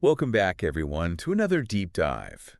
Welcome back, everyone, to another deep dive.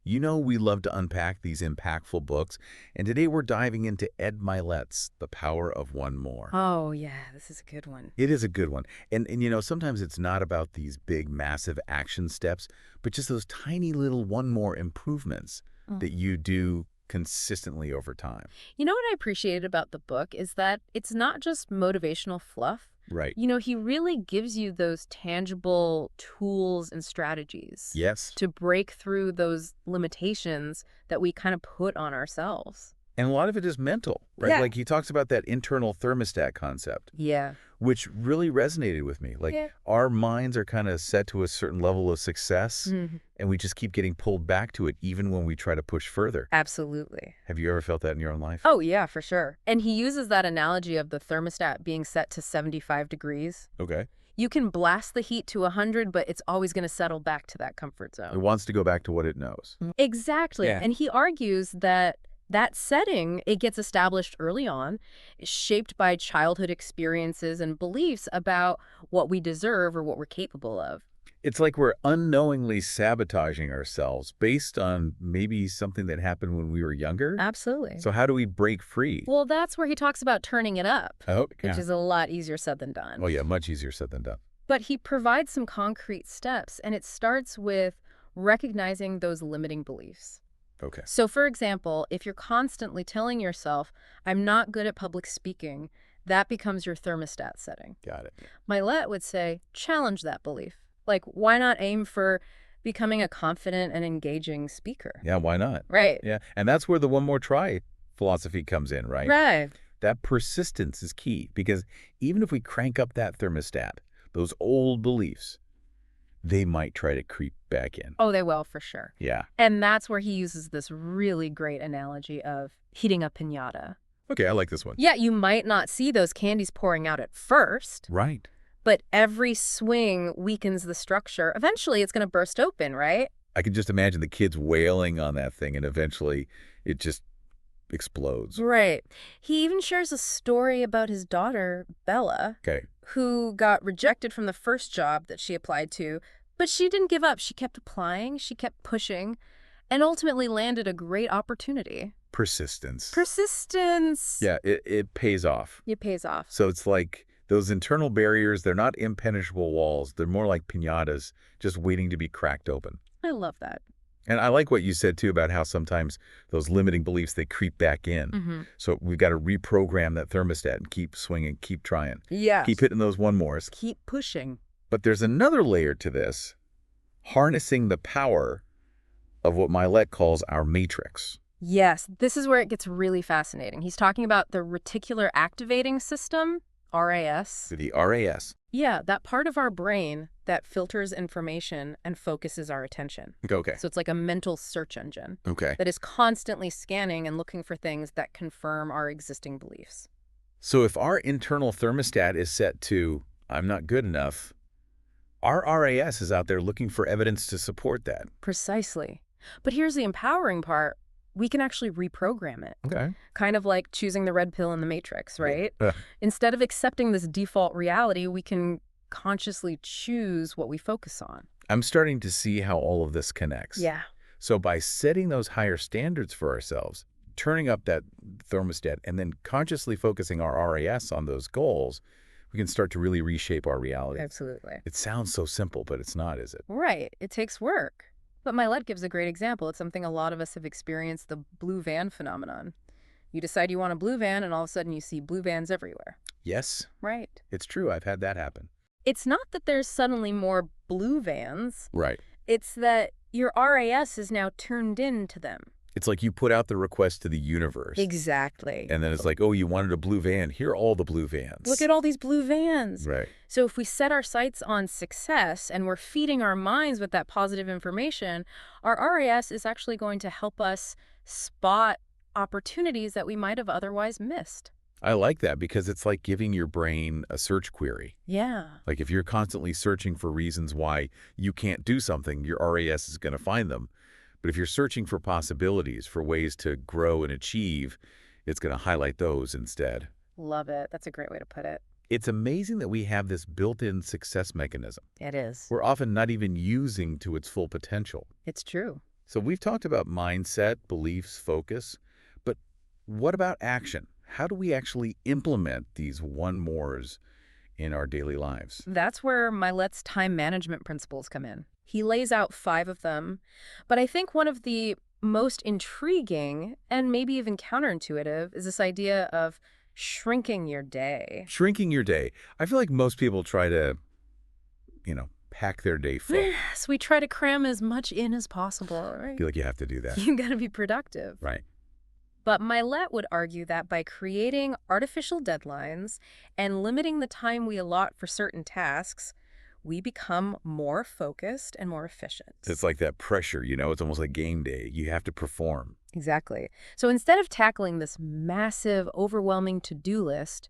You know we love to unpack these impactful books, and today we're diving into Ed Mylett's The Power of One More. Oh, yeah, this is a good one. It is a good one. And sometimes it's not about these big, massive action steps, but just those tiny little one more improvements that you do consistently over time. You know what I appreciated about the book is that it's not just motivational fluff. Right. He really gives you those tangible tools and strategies Yes. to break through those limitations that we kind of put on ourselves. And a lot of it is mental, right? Yeah. Like he talks about that internal thermostat concept, Yeah. which really resonated with me. Like our minds are kind of set to a certain level of success, and we just keep getting pulled back to it even when we try to push further. Absolutely. Have you ever felt that in your own life? Oh, yeah, for sure. And he uses that analogy of the thermostat being set to 75 degrees. Okay. You can blast the heat to 100, but it's always going to settle back to that comfort It zone. wants to go back to what it knows. Exactly. Yeah. And he argues that setting, it gets established early on, is shaped by childhood experiences and beliefs about what we deserve or what we're capable of. It's like we're unknowingly sabotaging ourselves based on maybe something that happened when we were younger. Absolutely. So how do we break free? Well, that's where he talks about turning it up, Oh, which is a lot easier said than done. Oh, yeah, much easier said than done. But he provides some concrete steps, and it starts with recognizing those limiting beliefs. Okay. So, for example, if you're constantly telling yourself, I'm not good at public speaking, that becomes your thermostat setting. Got it. Mylett would say, challenge that belief. Like, why not aim for becoming a confident and engaging speaker? Yeah, why not? Right. Yeah, and that's where the one more try philosophy comes in, right? Right. That persistence is key because even if we crank up that thermostat, those old beliefs, they might try to creep back in. Oh, they will, for sure. Yeah. And that's where he uses this really great analogy of heating a piñata. Okay, I like this one. Yeah, you might not see those candies pouring out at first, Right. but every swing weakens the structure. Eventually, it's going to burst open, right? I can just imagine the kids wailing on that thing and eventually it just explodes. Right. He even shares a story about his daughter, Bella, Okay. who got rejected from the first job that she applied to, but she didn't give up. She kept applying, she kept pushing, and ultimately landed a great opportunity. Persistence. Persistence. Yeah, it pays off. It pays off. So it's like those internal barriers, they're not impenetrable walls. They're more like piñatas just waiting to be cracked open. I love that. And I like what you said, too, about how sometimes those limiting beliefs, they creep back in. So we've got to reprogram that thermostat and keep swinging, keep trying. Yes. Keep hitting those one mores. Keep pushing. But there's another layer to this, harnessing the power of what Mylett calls our matrix. Yes, this is where it gets really fascinating. He's talking about the reticular activating system, RAS. The RAS. Yeah, that part of our brain that filters information and focuses our attention. Okay. So it's like a mental search engine Okay. that is constantly scanning and looking for things that confirm our existing beliefs. So if our internal thermostat is set to, I'm not good enough, our RAS is out there looking for evidence to support that. Precisely. But here's the empowering part. We can actually reprogram it. Okay. Kind of like choosing the red pill in the Matrix, right? Instead of accepting this default reality, we can consciously choose what we focus on. I'm starting to see how all of this connects. Yeah. So by setting those higher standards for ourselves, turning up that thermostat, and then consciously focusing our RAS on those goals, we can start to really reshape our reality. Absolutely. It sounds so simple, but it's not, is it? Right. It takes work. But Mylett gives a great example. It's something a lot of us have experienced, the blue van phenomenon. You decide you want a blue van, and all of a sudden you see blue vans everywhere. Yes. Right. It's true. I've had that happen. It's not that there's suddenly more blue vans. Right. It's that your RAS is now tuned into them. It's like you put out the request to the universe. Exactly. And then it's like, oh, you wanted a blue van. Here are all the blue vans. Look at all these blue vans. Right. So if we set our sights on success and we're feeding our minds with that positive information, our RAS is actually going to help us spot opportunities that we might have otherwise missed. I like that because it's like giving your brain a search query. Yeah. Like if you're constantly searching for reasons why you can't do something, your RAS is going to find them. But if you're searching for possibilities, for ways to grow and achieve, it's going to highlight those instead. Love it. That's a great way to put it. It's amazing that we have this built-in success mechanism. It is. We're often not even using to its full potential. It's true. So we've talked about mindset, beliefs, focus, but what about action? How do we actually implement these one-mores in our daily lives? That's where Mylett's time management principles come in. He lays out 5 of them, but I think one of the most intriguing and maybe even counterintuitive is this idea of shrinking your day. Shrinking your day. I feel like most people try to, pack their day full. So we try to cram as much in as possible, right? I feel like you have to do that. You gotta be productive. Right. But Mylett would argue that by creating artificial deadlines and limiting the time we allot for certain tasks, we become more focused and more efficient. It's like that pressure, it's almost like game day. You have to perform. Exactly. So instead of tackling this massive, overwhelming to-do list,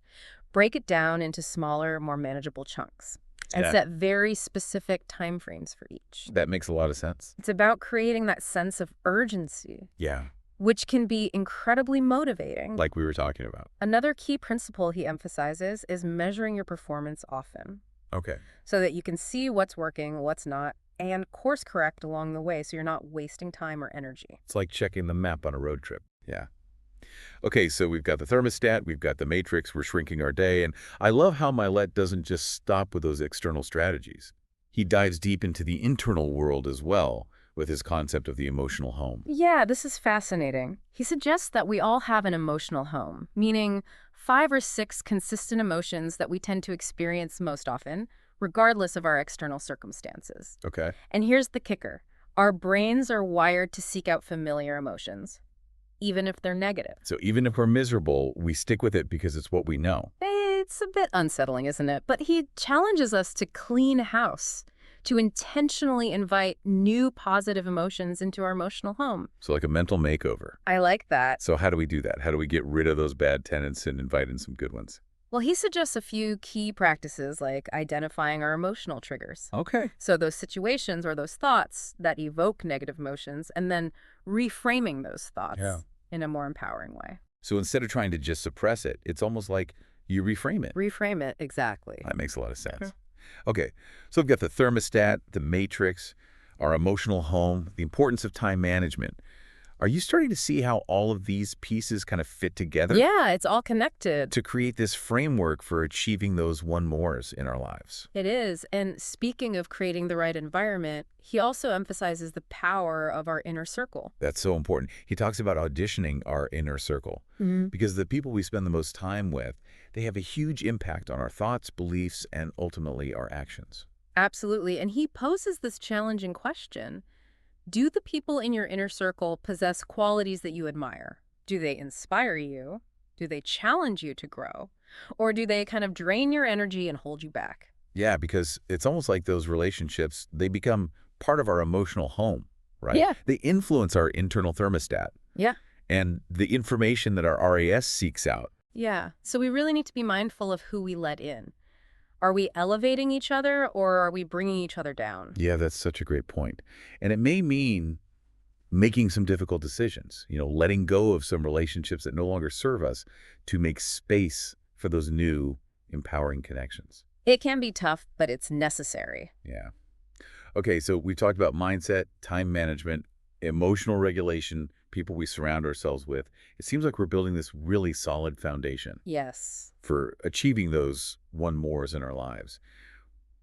break it down into smaller, more manageable chunks and set very specific timeframes for each. That makes a lot of sense. It's about creating that sense of urgency. Yeah. Which can be incredibly motivating. Like we were talking about. Another key principle he emphasizes is measuring your performance often. Okay. So that you can see what's working, what's not, and course correct along the way so you're not wasting time or energy. It's like checking the map on a road trip. Yeah. Okay, so we've got the thermostat, we've got the matrix, we're shrinking our day, and I love how Mylett doesn't just stop with those external strategies. He dives deep into the internal world as well, with his concept of the emotional home. Yeah, this is fascinating. He suggests that we all have an emotional home, meaning 5 or 6 consistent emotions that we tend to experience most often, regardless of our external circumstances. Okay. And here's the kicker. Our brains are wired to seek out familiar emotions, even if they're negative. So even if we're miserable, we stick with it because it's what we know. It's a bit unsettling, isn't it? But he challenges us to clean house, to intentionally invite new positive emotions into our emotional home. So like a mental makeover. I like that. So how do we do that? How do we get rid of those bad tenets and invite in some good ones? Well, he suggests a few key practices like identifying our emotional triggers. Okay. So those situations or those thoughts that evoke negative emotions and then reframing those thoughts in a more empowering way. So instead of trying to just suppress it, it's almost like you reframe it. Reframe it, exactly. That makes a lot of sense. Okay, so we've got the thermostat, the matrix, our emotional home, the importance of time management. Are you starting to see how all of these pieces kind of fit together? Yeah, it's all connected. To create this framework for achieving those one-mores in our lives. It is. And speaking of creating the right environment, he also emphasizes the power of our inner circle. That's so important. He talks about auditioning our inner circle because the people we spend the most time with, they have a huge impact on our thoughts, beliefs, and ultimately our actions. Absolutely. And he poses this challenging question. Do the people in your inner circle possess qualities that you admire? Do they inspire you? Do they challenge you to grow? Or do they kind of drain your energy and hold you back? Yeah, because it's almost like those relationships, they become part of our emotional home, right? Yeah. They influence our internal thermostat. Yeah. And the information that our RAS seeks out. Yeah. So we really need to be mindful of who we let in. Are we elevating each other or are we bringing each other down? Yeah, that's such a great point. And it may mean making some difficult decisions, letting go of some relationships that no longer serve us to make space for those new empowering connections. It can be tough, but it's necessary. Yeah. Okay, so we talked about mindset, time management, emotional regulation, people we surround ourselves with. It seems like we're building this really solid foundation. Yes. For achieving those one-mores in our lives.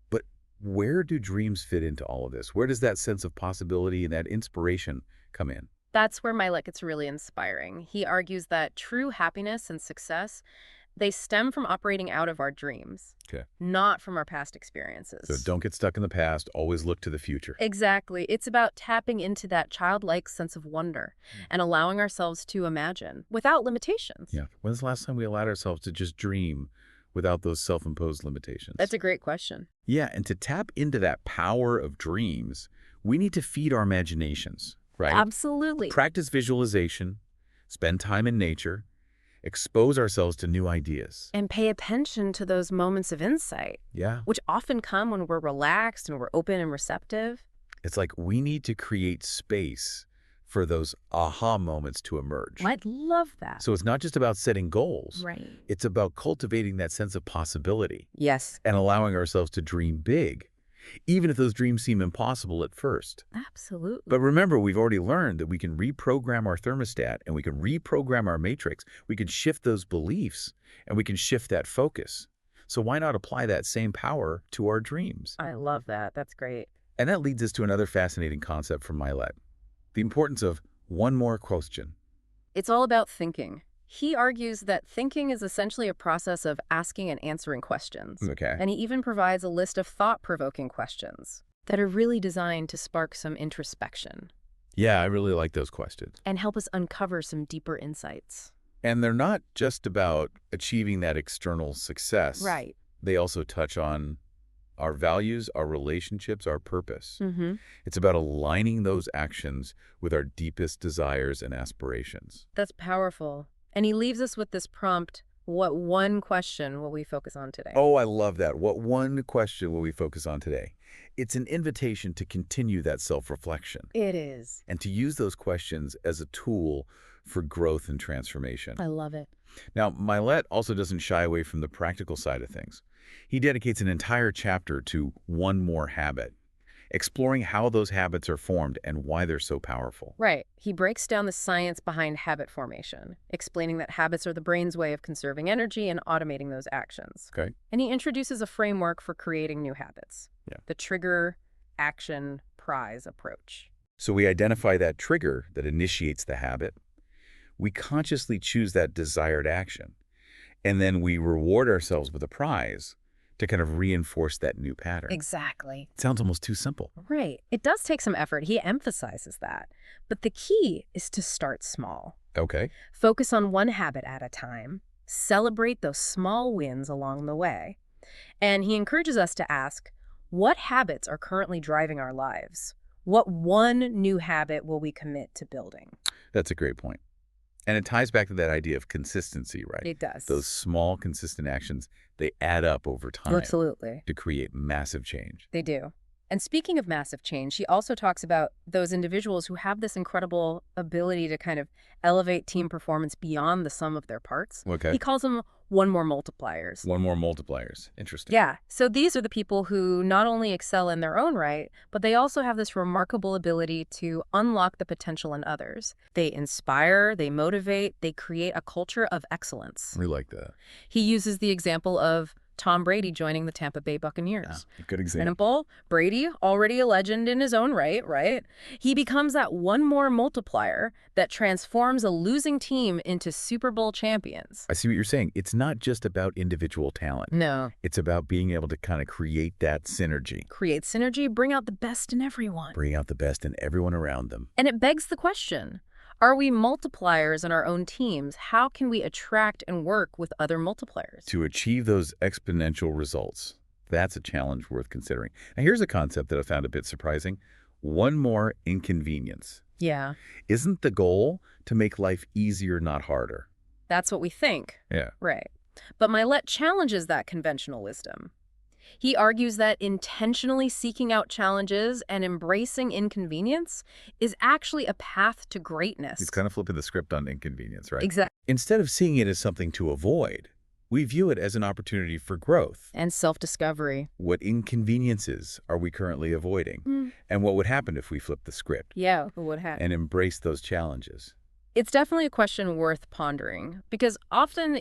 But where do dreams fit into all of this? Where does that sense of possibility and that inspiration come in? That's where Mylett gets really inspiring. He argues that true happiness and success, they stem from operating out of our dreams, not from our past experiences. So don't get stuck in the past. Always look to the future. Exactly. It's about tapping into that childlike sense of wonder and allowing ourselves to imagine without limitations. Yeah. When's the last time we allowed ourselves to just dream without those self-imposed limitations? That's a great question. Yeah, and to tap into that power of dreams, we need to feed our imaginations, right? Absolutely. Practice visualization, spend time in nature, expose ourselves to new ideas. And pay attention to those moments of insight. Yeah. Which often come when we're relaxed and we're open and receptive. It's like we need to create space for those aha moments to emerge. I'd love that. So it's not just about setting goals. Right. It's about cultivating that sense of possibility Yes. and allowing ourselves to dream big, even if those dreams seem impossible at first. Absolutely. But remember, we've already learned that we can reprogram our thermostat and we can reprogram our matrix. We can shift those beliefs and we can shift that focus. So why not apply that same power to our dreams? I love that. That's great. And that leads us to another fascinating concept from Mylett, the importance of one more question. It's all about thinking. He argues that thinking is essentially a process of asking and answering questions. Okay. And he even provides a list of thought-provoking questions that are really designed to spark some introspection Yeah, I really like those questions. and help us uncover some deeper insights. And they're not just about achieving that external success. Right. They also touch on our values, our relationships, our purpose. Mm-hmm. It's about aligning those actions with our deepest desires and aspirations. That's powerful. And he leaves us with this prompt, what one question will we focus on today? Oh, I love that. What one question will we focus on today? It's an invitation to continue that self-reflection It is. and to use those questions as a tool for growth and transformation. I love it. Now, Mylett also doesn't shy away from the practical side of things. He dedicates an entire chapter to one more habit, exploring how those habits are formed and why they're so powerful. Right. He breaks down the science behind habit formation, explaining that habits are the brain's way of conserving energy and automating those actions. Okay. And he introduces a framework for creating new habits. Yeah. The trigger, action, prize approach. So we identify that trigger that initiates the habit. We consciously choose that desired action. And then we reward ourselves with a prize to kind of reinforce that new pattern. Exactly. It sounds almost too simple. Right. It does take some effort. He emphasizes that. But the key is to start small. Okay. Focus on one habit at a time. Celebrate those small wins along the way. And he encourages us to ask, what habits are currently driving our lives? What one new habit will we commit to building? That's a great point. And it ties back to that idea of consistency, right? It does. Those small, consistent actions, they add up over time Absolutely. to create massive change. They do. And speaking of massive change, he also talks about those individuals who have this incredible ability to kind of elevate team performance beyond the sum of their parts. Okay. He calls them one more multipliers. One more multipliers. Interesting. Yeah. So these are the people who not only excel in their own right, but they also have this remarkable ability to unlock the potential in others. They inspire, they motivate, they create a culture of excellence. We like that. He uses the example of Tom Brady joining the Tampa Bay Buccaneers. Good example. Example, Brady, already a legend in his own right? He becomes that one more multiplier that transforms a losing team into Super Bowl champions. I see what you're saying. It's not just about individual talent. No. It's about being able to kind of create that synergy, Create synergy, bring out the best in everyone. bring out the best in everyone around them. And it begs the question, are we multipliers in our own teams? How can we attract and work with other multipliers? To achieve those exponential results, that's a challenge worth considering. Now, here's a concept that I found a bit surprising. One more inconvenience. Yeah, Isn't the goal to make life easier, not harder? that's what we think. Yeah. Right. But Mylett challenges that conventional wisdom. He argues that intentionally seeking out challenges and embracing inconvenience is actually a path to greatness. He's kind of flipping the script on inconvenience, right? Exactly. Instead of seeing it as something to avoid, we view it as an opportunity for growth. And self-discovery. What inconveniences are we currently avoiding? And what would happen if we flipped the script Yeah, who would have? and embraced those challenges? It's definitely a question worth pondering because often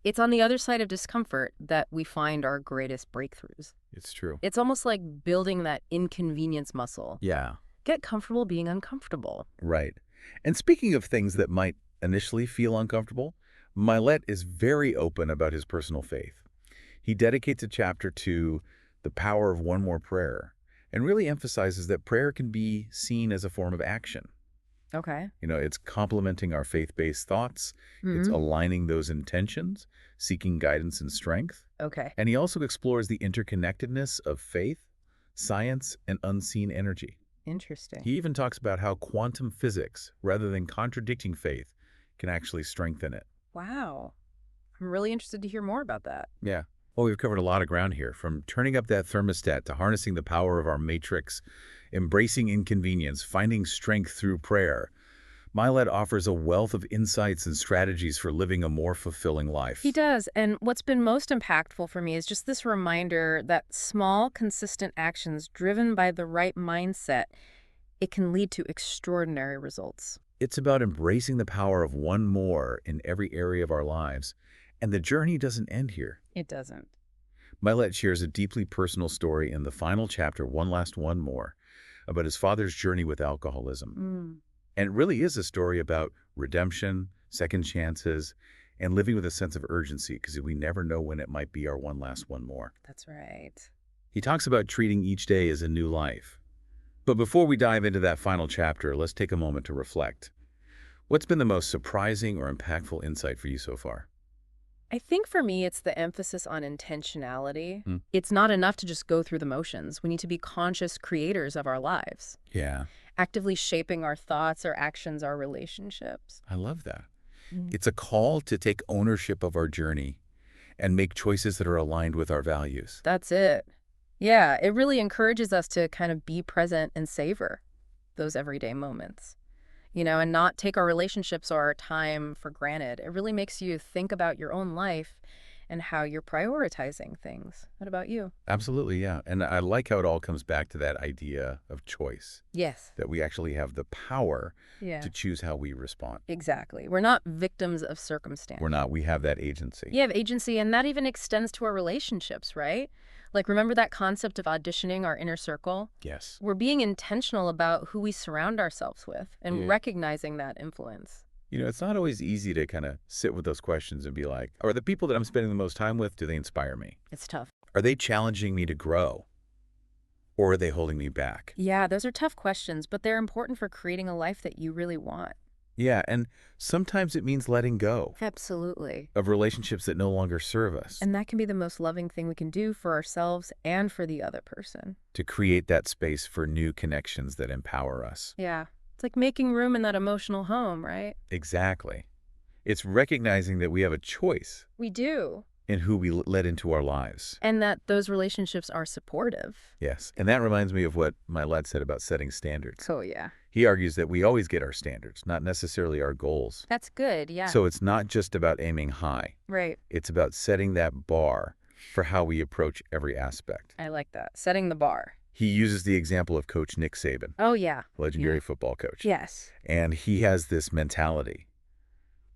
it's on the other side of discomfort that we find our greatest breakthroughs. It's true. It's almost like building that inconvenience muscle. Yeah, Get comfortable being uncomfortable. right. And speaking of things that might initially feel uncomfortable, Mylett is very open about his personal faith. He dedicates a chapter to the power of one more prayer and really emphasizes that prayer can be seen as a form of action. Okay. You know, it's complementing our faith-based thoughts. It's aligning those intentions, seeking guidance and strength. Okay. And he also explores the interconnectedness of faith, science, and unseen energy. Interesting. He even talks about how quantum physics, rather than contradicting faith, can actually strengthen it. Wow. I'm really interested to hear more about that. Yeah. Well, we've covered a lot of ground here, from turning up that thermostat to harnessing the power of our matrix, embracing inconvenience, finding strength through prayer, Mylett offers a wealth of insights and strategies for living a more fulfilling life. He does, and what's been most impactful for me is just this reminder that small, consistent actions driven by the right mindset, it can lead to extraordinary results. It's about embracing the power of one more in every area of our lives, and the journey doesn't end here. It doesn't. Mylett shares a deeply personal story in the final chapter, One Last One More, about his father's journey with alcoholism. And it really is a story about redemption, second chances, and living with a sense of urgency, because we never know when it might be our one last one more. That's right. He talks about treating each day as a new life. But before we dive into that final chapter, let's take a moment to reflect. What's been the most surprising or impactful insight for you so far? I think for me, it's the emphasis on intentionality. It's not enough to just go through the motions. We need to be conscious creators of our lives, Yeah, actively shaping our thoughts, our actions, our relationships. I love that. It's a call to take ownership of our journey and make choices that are aligned with our values. That's it. Yeah, it really encourages us to kind of be present and savor those everyday moments, and not take our relationships or our time for granted. It really makes you think about your own life and how you're prioritizing things. What about you? Absolutely, yeah. And I like how it all comes back to that idea of choice, Yes. that we actually have the power Yeah, to choose how we respond. exactly. We're not victims of circumstance. We're not. We have that agency. You have agency, and that even extends to our relationships, right? Like, remember that concept of auditioning our inner circle? Yes. We're being intentional about who we surround ourselves with and Yeah. recognizing that influence. It's not always easy to kind of sit with those questions and be like, are the people that I'm spending the most time with, do they inspire me? It's tough. Are they challenging me to grow? Or are they holding me back? Yeah, those are tough questions, but they're important for creating a life that you really want. Yeah, and sometimes it means letting go Absolutely. of relationships that no longer serve us And that can be the most loving thing we can do for ourselves and for the other person. to create that space for new connections that empower us. Yeah. It's like making room in that emotional home, right? Exactly. It's recognizing that we have a choice We do. in who we let into our lives. And that those relationships are supportive. Yes. And that reminds me of what Mylett said about setting standards. So, yeah. He argues that we always get our standards, not necessarily our goals. That's good, yeah. So it's not just about aiming high. Right. It's about setting that bar for how we approach every aspect. I like that. Setting the bar. He uses the example of Coach Nick Saban, Oh, yeah. legendary football coach. Yes. And he has this mentality.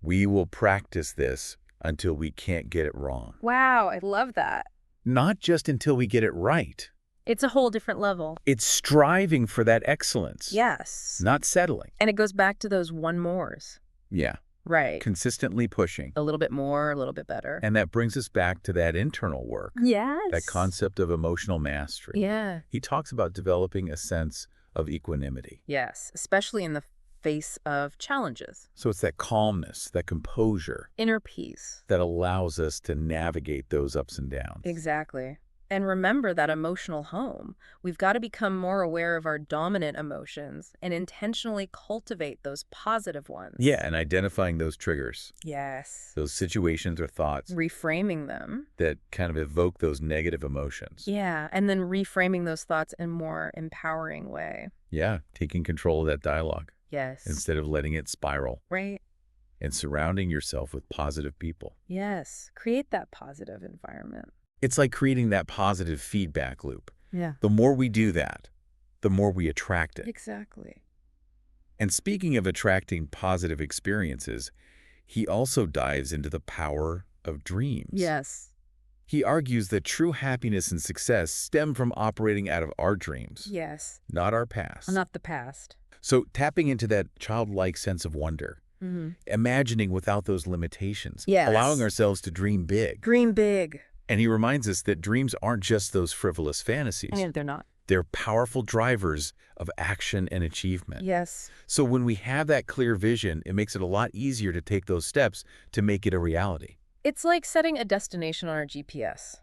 We will practice this until we can't get it wrong. Wow, I love that. Not just until we get it right. It's a whole different level. It's striving for that excellence. Yes. Not settling. And it goes back to those one mores. Yeah. Right. Consistently pushing. A little bit more, a little bit better. And that brings us back to that internal work. Yes. That concept of emotional mastery. Yeah. He talks about developing a sense of equanimity. Yes. Especially in the face of challenges. So it's that calmness, that composure Inner peace. that allows us to navigate those ups and downs. Exactly. And remember that emotional home. We've got to become more aware of our dominant emotions and intentionally cultivate those positive ones. Yeah, and identifying those triggers, Yes. those situations or thoughts Reframing them. that kind of evoke those negative emotions. Yeah. And then reframing those thoughts in a more empowering way. Yeah, taking control of that dialogue Yes. instead of letting it spiral, Right. and surrounding yourself with positive people. Yes. Create that positive environment. It's like creating that positive feedback loop. Yeah. The more we do that, the more we attract it. Exactly. And speaking of attracting positive experiences, he also dives into the power of dreams. Yes. He argues that true happiness and success stem from operating out of our dreams, Yes. not our past. Not the past. So tapping into that childlike sense of wonder, Mm-hmm. imagining without those limitations, Yes. allowing ourselves to dream big. Dream big. And he reminds us that dreams aren't just those frivolous fantasies. They're not. They're powerful drivers of action and achievement. Yes. So when we have that clear vision, it makes it a lot easier to take those steps to make it a reality. It's like setting a destination on our GPS.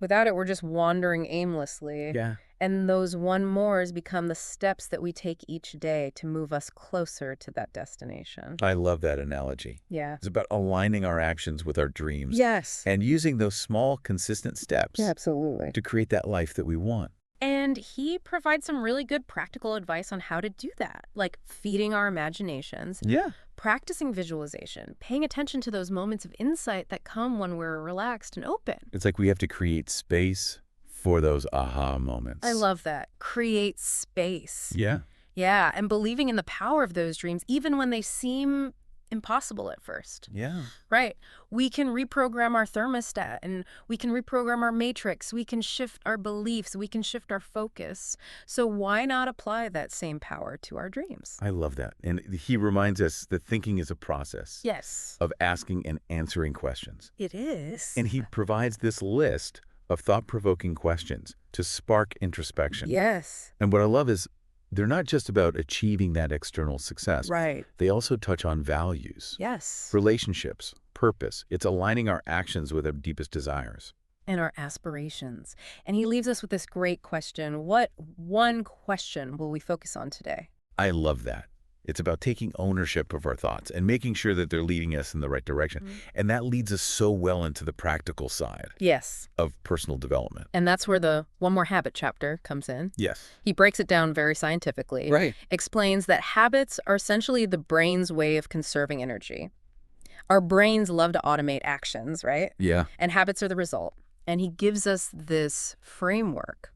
Without it, we're just wandering aimlessly. Yeah. And those one mores become the steps that we take each day to move us closer to that destination. I love that analogy. Yeah. It's about aligning our actions with our dreams. Yes. And using those small, consistent steps Absolutely. to create that life that we want. And And he provides some really good practical advice on how to do that, like feeding our imaginations, Yeah. practicing visualization, paying attention to those moments of insight that come when we're relaxed and open. It's like we have to create space for those aha moments. I love that. Create space. Yeah. Yeah, and believing in the power of those dreams, even when they seem impossible at first. Yeah. Right. We can reprogram our thermostat, and we can reprogram our matrix. We can shift our beliefs. We can shift our focus. So why not apply that same power to our dreams? I love that. And he reminds us that thinking is a process Yes, of asking and answering questions. it is. And he provides this list of thought-provoking questions to spark introspection. Yes. And what I love is they're not just about achieving that external success. Right. They also touch on values, Yes. relationships, purpose. It's aligning our actions with our deepest desires. And our aspirations. And he leaves us with this great question. What one question will we focus on today? I love that. It's about taking ownership of our thoughts and making sure that they're leading us in the right direction. And that leads us so well into the practical side Yes. of personal development. And that's where the One More Habit chapter comes in. Yes. He breaks it down very scientifically. Right. Explains that habits are essentially the brain's way of conserving energy. Our brains love to automate actions, right? Yeah. And habits are the result. And he gives us this framework,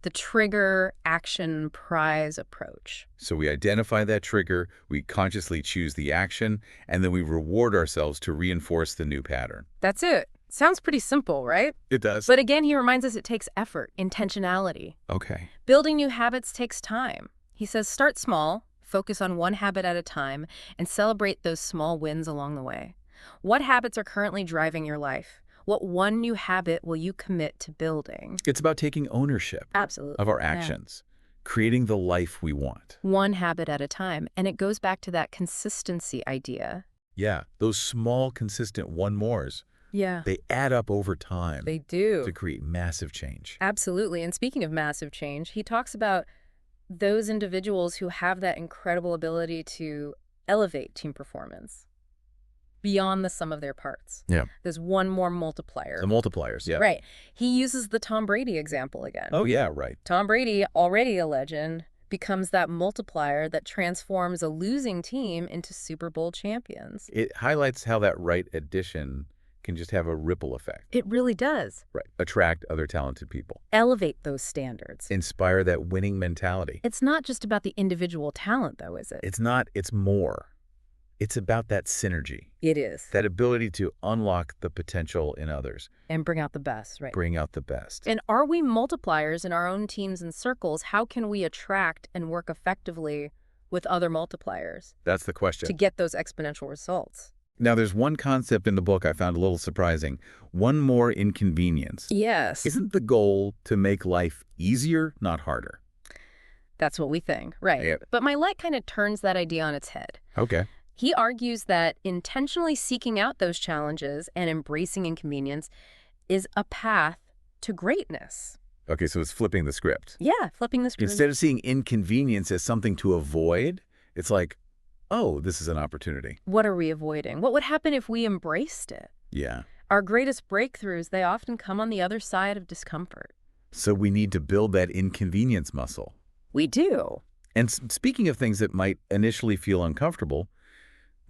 the trigger action prize approach. So we identify that trigger, we consciously choose the action, and then we reward ourselves to reinforce the new pattern. That's it. Sounds pretty simple, right? It does. But again, he reminds us it takes effort, intentionality. Okay. Building new habits takes time. He says start small, focus on one habit at a time, and celebrate those small wins along the way. What habits are currently driving your life? What one new habit will you commit to building? It's about taking ownership Absolutely. of our actions, creating the life we want. One habit at a time. And it goes back to that consistency idea. Yeah, those small, consistent one-mores, Yeah. they add up over time They do. to create massive change. Absolutely. And speaking of massive change, he talks about those individuals who have that incredible ability to elevate team performance beyond the sum of their parts. Yeah. There's one more multiplier. The multipliers, yeah. Right. He uses the Tom Brady example again. Oh, yeah, right. Tom Brady, already a legend, becomes that multiplier that transforms a losing team into Super Bowl champions. It highlights how that right addition can just have a ripple effect. It really does. Right. Attract other talented people. Elevate those standards. Inspire that winning mentality. It's not just about the individual talent, though, is it? It's not, it's more. It's about that synergy, It is. that ability to unlock the potential in others, And bring out the best, right? bring out the best. And are we multipliers in our own teams and circles? How can we attract and work effectively with other multipliers That's the question. to get those exponential results? Now, there's one concept in the book I found a little surprising. One more inconvenience. Yes. Isn't the goal to make life easier, not harder? That's what we think, right? Yep. But Mylett kind of turns that idea on its head. Okay. He argues that intentionally seeking out those challenges and embracing inconvenience is a path to greatness. Okay, so it's flipping the script. Yeah, flipping the script. Instead of seeing inconvenience as something to avoid, it's like, oh, this is an opportunity. What are we avoiding? What would happen if we embraced it? Yeah. Our greatest breakthroughs, they often come on the other side of discomfort. So we need to build that inconvenience muscle. We do. And speaking of things that might initially feel uncomfortable,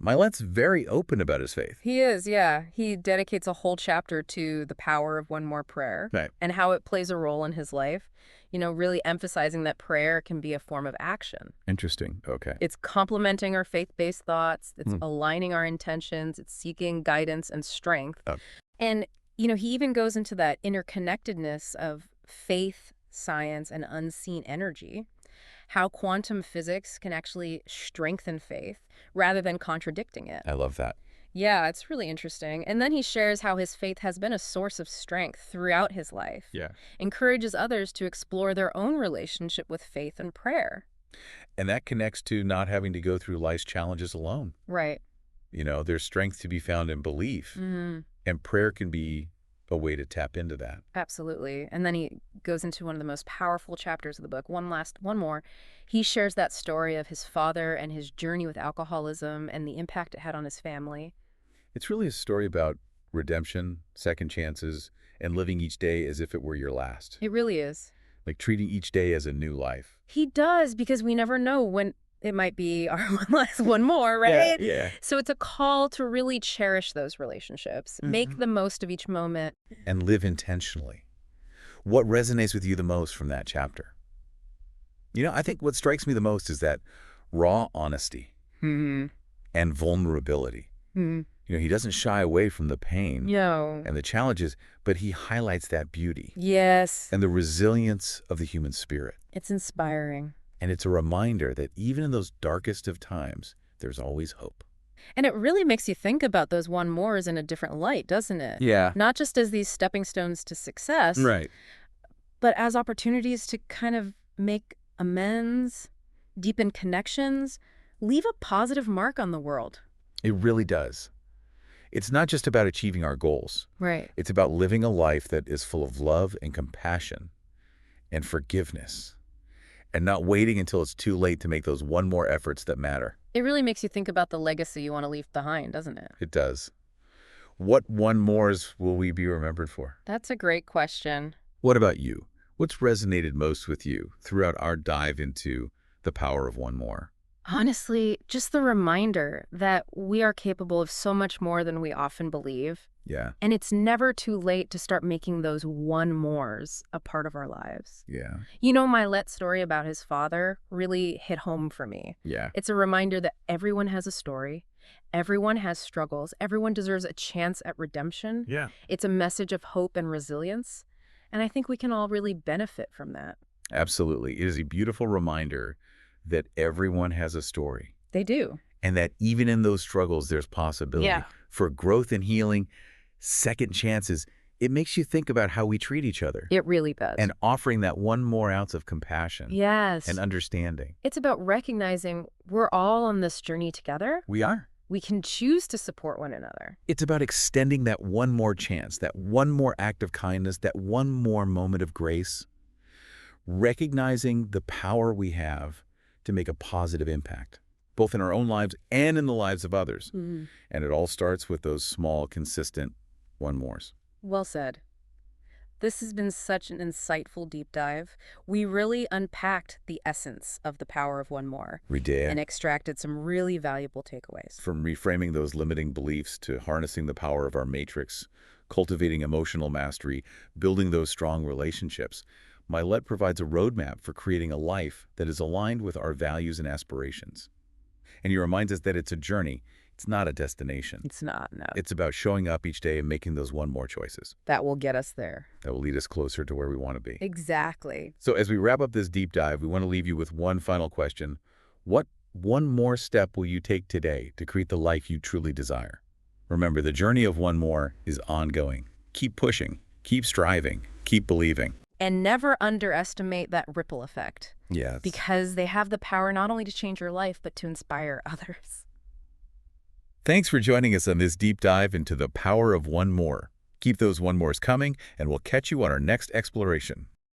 Mylett's very open about his faith. He is, yeah. He dedicates a whole chapter to the power of one more prayer Right. and how it plays a role in his life, you know, really emphasizing that prayer can be a form of action. Interesting. Okay. It's complementing our faith-based thoughts. It's aligning our intentions. It's seeking guidance and strength. Oh. And, you know, he even goes into that interconnectedness of faith, science, and unseen energy, how quantum physics can actually strengthen faith rather than contradicting it. I love that. Yeah, it's really interesting. And then he shares how his faith has been a source of strength throughout his life. Yeah. Encourages others to explore their own relationship with faith and prayer. And that connects to not having to go through life's challenges alone. Right. You know, there's strength to be found in belief, and prayer can be a way to tap into that. Absolutely. And then he goes into one of the most powerful chapters of the book. One more. He shares that story of his father and his journey with alcoholism and the impact it had on his family. It's really a story about redemption, second chances, and living each day as if it were your last. It really is. like treating each day as a new life. He does, because we never know when it might be our one more, right? Yeah. So it's a call to really cherish those relationships, make the most of each moment. And live intentionally. What resonates with you the most from that chapter? I think what strikes me the most is that raw honesty and vulnerability. He doesn't shy away from the pain and the challenges, but he highlights that beauty. Yes. And the resilience of the human spirit. It's inspiring. And it's a reminder that even in those darkest of times, there's always hope. And it really makes you think about those one mores in a different light, doesn't it? Yeah. Not just as these stepping stones to success, Right. but as opportunities to kind of make amends, deepen connections, leave a positive mark on the world. It really does. It's not just about achieving our goals. Right. It's about living a life that is full of love and compassion and forgiveness, and not waiting until it's too late to make those one more efforts that matter. It really makes you think about the legacy you want to leave behind, doesn't it? It does. What one mores will we be remembered for? That's a great question. What about you? What's resonated most with you throughout our dive into the power of one more? Honestly, just the reminder that we are capable of so much more than we often believe. Yeah. And it's never too late to start making those one mores a part of our lives. Yeah. Mylett's story about his father really hit home for me. Yeah. It's a reminder that everyone has a story, everyone has struggles, everyone deserves a chance at redemption. Yeah. It's a message of hope and resilience, and I think we can all really benefit from that. Absolutely. It is a beautiful reminder that everyone has a story. They do. And that even in those struggles, there's possibility for growth and healing, second chances. It makes you think about how we treat each other. It really does. And offering that one more ounce of compassion. Yes. And understanding. It's about recognizing we're all on this journey together. We are. We can choose to support one another. It's about extending that one more chance, that one more act of kindness, that one more moment of grace. Recognizing the power we have to make a positive impact, both in our own lives and in the lives of others. And it all starts with those small, consistent one mores. Well said. This has been such an insightful deep dive. We really unpacked the essence of the power of one more We did. and extracted some really valuable takeaways. From reframing those limiting beliefs to harnessing the power of our matrix, cultivating emotional mastery, building those strong relationships, Mylett provides a roadmap for creating a life that is aligned with our values and aspirations. And he reminds us that it's a journey. It's not a destination. It's not, no. It's about showing up each day and making those one more choices That will get us there. that will lead us closer to where we want to be. Exactly. So as we wrap up this deep dive, we want to leave you with one final question. What one more step will you take today to create the life you truly desire? Remember, the journey of one more is ongoing. Keep pushing, keep striving, keep believing. And never underestimate that ripple effect, Yes. because they have the power not only to change your life, but to inspire others. Thanks for joining us on this deep dive into the power of one more. Keep those one mores coming, and we'll catch you on our next exploration.